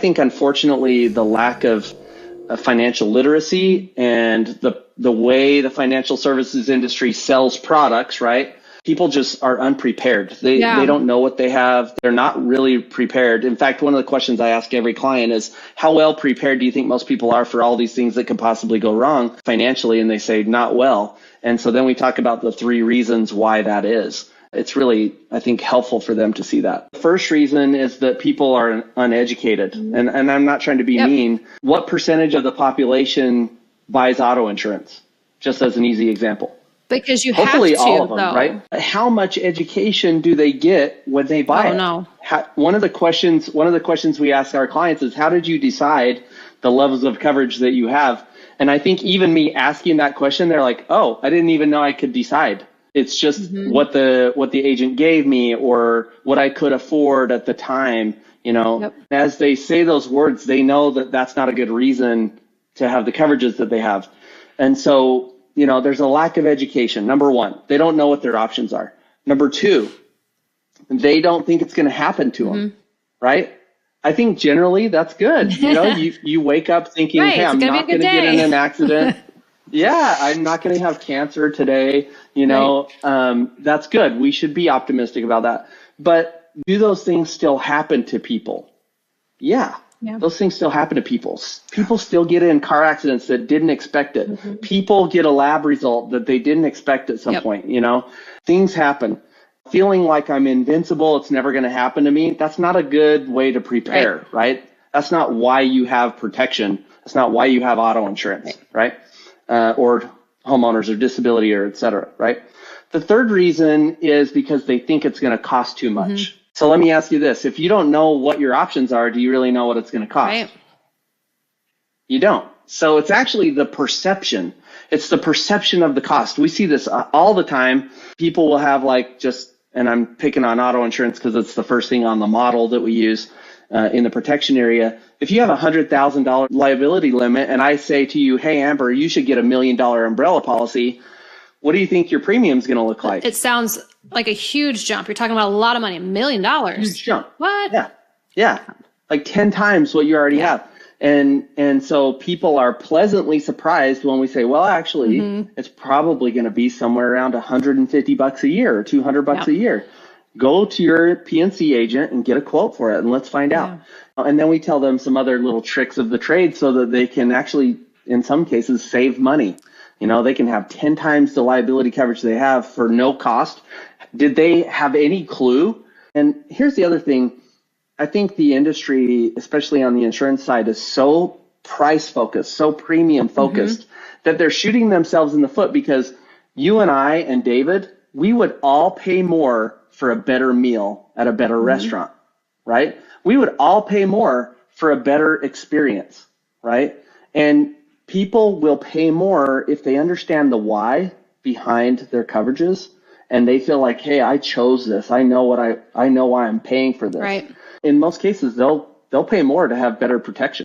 think, unfortunately, the lack of financial literacy and the way the financial services industry sells products, right? People just are unprepared. They don't know what they have. They're not really prepared. In fact, one of the questions I ask every client is, how well prepared do you think most people are for all these things that could possibly go wrong financially? And they say, not well. And so then we talk about the 3 reasons why that is. It's really, I think, helpful for them to see that. The first reason is that people are uneducated. And I'm not trying to be mean. What percentage of the population buys auto insurance? Just as an easy example. Because you Hopefully have to, all of them, though. right? How much education do they get when they buy it? No. One of the questions we ask our clients is, how did you decide the levels of coverage that you have? And I think even me asking that question, they're like, oh, I didn't even know I could decide. It's just what the agent gave me or what I could afford at the time. As they say those words, they know that that's not a good reason to have the coverages that they have. And so, there's a lack of education. Number 1, they don't know what their options are. Number 2, they don't think it's going to happen to them, right? I think generally that's good. You wake up thinking, hey, I'm not going to get in an accident. Yeah, I'm not going to have cancer today. That's good. We should be optimistic about that. But do those things still happen to people? Yeah. Those things still happen to people. People still get in car accidents that didn't expect it. People get a lab result that they didn't expect at some point. Things happen. Feeling like I'm invincible, it's never going to happen to me. That's not a good way to prepare, right? That's not why you have protection. That's not why you have auto insurance, right? Or homeowners or disability or et cetera, right? The third reason is because they think it's going to cost too much. So let me ask you this. If you don't know what your options are, do you really know what it's going to cost? Right. You don't. So it's actually the perception. It's the perception of the cost. We see this all the time. People will have and I'm picking on auto insurance because it's the first thing on the model that we use in the protection area. If you have a $100,000 liability limit and I say to you, hey, Amber, you should get $1 million umbrella policy, what do you think your premium is going to look like? It sounds like a huge jump. You're talking about a lot of money, $1 million. Huge jump. What? Yeah. Like 10 times what you already have. And so people are pleasantly surprised when we say, well, actually, it's probably going to be somewhere around $150 a year or $200 a year. Go to your PNC agent and get a quote for it, and let's find out. And then we tell them some other little tricks of the trade so that they can actually, in some cases, save money. They can have 10 times the liability coverage they have for no cost. Did they have any clue? And here's the other thing. I think the industry, especially on the insurance side, is so price focused, so premium focused that they're shooting themselves in the foot because you and I and David, we would all pay more for a better meal at a better restaurant, right? We would all pay more for a better experience, right? And people will pay more if they understand the why behind their coverages and they feel like, hey, I chose this. I know why I'm paying for this. Right. In most cases, they'll pay more to have better protection.